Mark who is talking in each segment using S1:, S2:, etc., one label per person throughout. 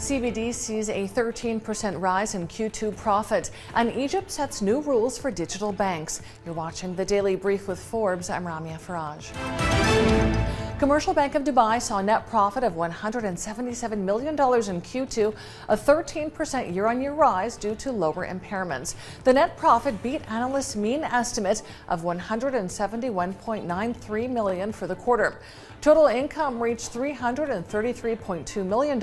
S1: CBD sees a 13% rise in Q2 profit, and Egypt sets new rules for digital banks. You're watching the Daily Brief with Forbes. I'm Ramia Faraj. Commercial Bank of Dubai saw a net profit of $177 million in Q2, a 13% year-on-year rise due to lower impairments. The net profit beat analysts' mean estimate of $171.93 million for the quarter. Total income reached $333.2 million,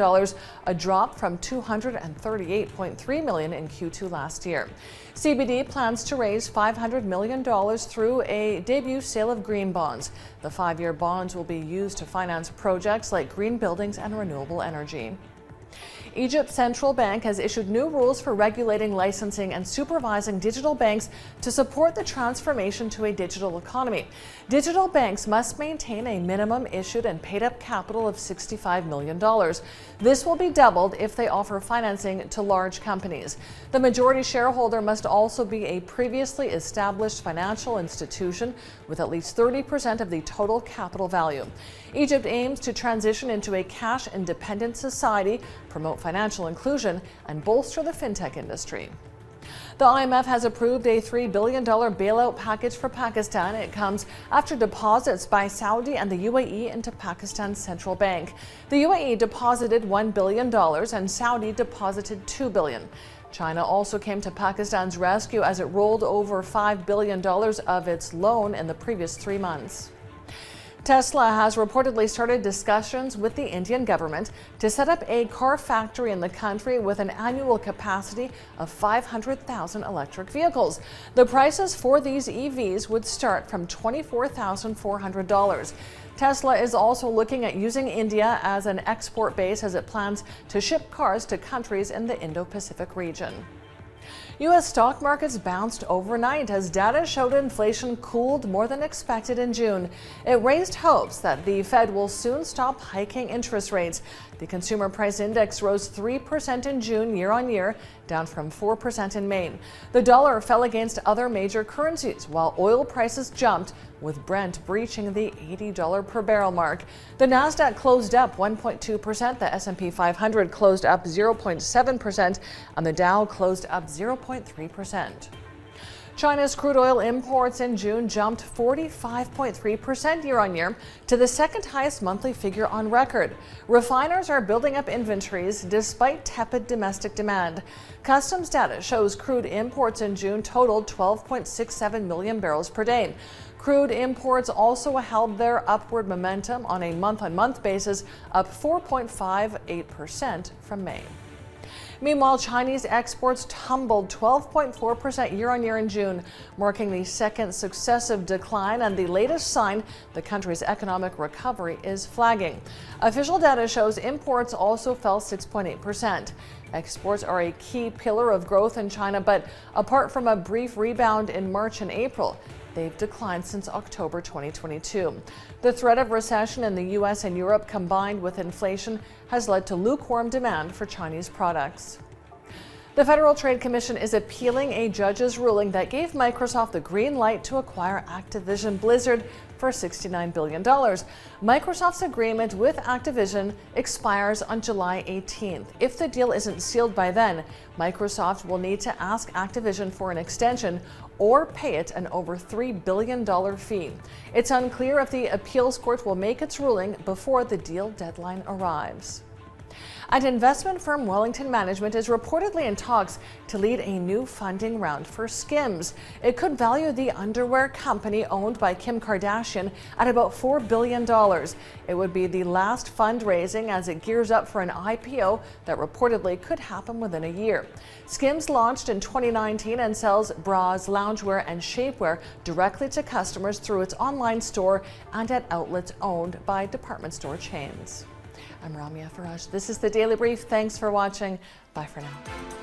S1: a drop from $238.3 million in Q2 last year. CBD plans to raise $500 million through a debut sale of green bonds. The 5-year bonds will be used to finance projects like green buildings and renewable energy. Egypt's central bank has issued new rules for regulating, licensing, and supervising digital banks to support the transformation to a digital economy. Digital banks must maintain a minimum issued and paid-up capital of $65 million. This will be doubled if they offer financing to large companies. The majority shareholder must also be a previously established financial institution with at least 30% of the total capital value. Egypt aims to transition into a cash-independent society, promote financial inclusion, and bolster the fintech industry. The IMF has approved a $3 billion bailout package for Pakistan. It comes after deposits by Saudi and the UAE into Pakistan's central bank. The UAE deposited $1 billion and Saudi deposited $2 billion. China also came to Pakistan's rescue as it rolled over $5 billion of its loan in the previous 3 months. Tesla has reportedly started discussions with the Indian government to set up a car factory in the country with an annual capacity of 500,000 electric vehicles. The prices for these EVs would start from $24,400. Tesla is also looking at using India as an export base as it plans to ship cars to countries in the Indo-Pacific region. U.S. stock markets bounced overnight as data showed inflation cooled more than expected in June. It raised hopes that the Fed will soon stop hiking interest rates. The consumer price index rose 3% in June year-on-year, down from 4% in May. The dollar fell against other major currencies, while oil prices jumped, with Brent breaching the $80 per barrel mark. The Nasdaq closed up 1.2%, the S&P 500 closed up 0.7%, and the Dow closed up 0.3%. China's crude oil imports in June jumped 45.3% year-on-year to the second highest monthly figure on record. Refiners are building up inventories despite tepid domestic demand. Customs data shows crude imports in June totaled 12.67 million barrels per day. Crude imports also held their upward momentum on a month-on-month basis, up 4.58% from May. Meanwhile, Chinese exports tumbled 12.4% year-on-year in June, marking the second successive decline and the latest sign the country's economic recovery is flagging. Official data shows imports also fell 6.8%. Exports are a key pillar of growth in China, but apart from a brief rebound in March and April, they've declined since October 2022. The threat of recession in the U.S. and Europe combined with inflation has led to lukewarm demand for Chinese products. The Federal Trade Commission is appealing a judge's ruling that gave Microsoft the green light to acquire Activision Blizzard for $69 billion. Microsoft's agreement with Activision expires on July 18th. If the deal isn't sealed by then, Microsoft will need to ask Activision for an extension or pay it an over $3 billion fee. It's unclear if the appeals court will make its ruling before the deal deadline arrives. And investment firm Wellington Management is reportedly in talks to lead a new funding round for Skims. It could value the underwear company owned by Kim Kardashian at about $4 billion. It would be the last fundraising as it gears up for an IPO that reportedly could happen within a year. Skims launched in 2019 and sells bras, loungewear, and shapewear directly to customers through its online store and at outlets owned by department store chains. I'm Ramia Faraj. This is the Daily Brief. Thanks for watching. Bye for now.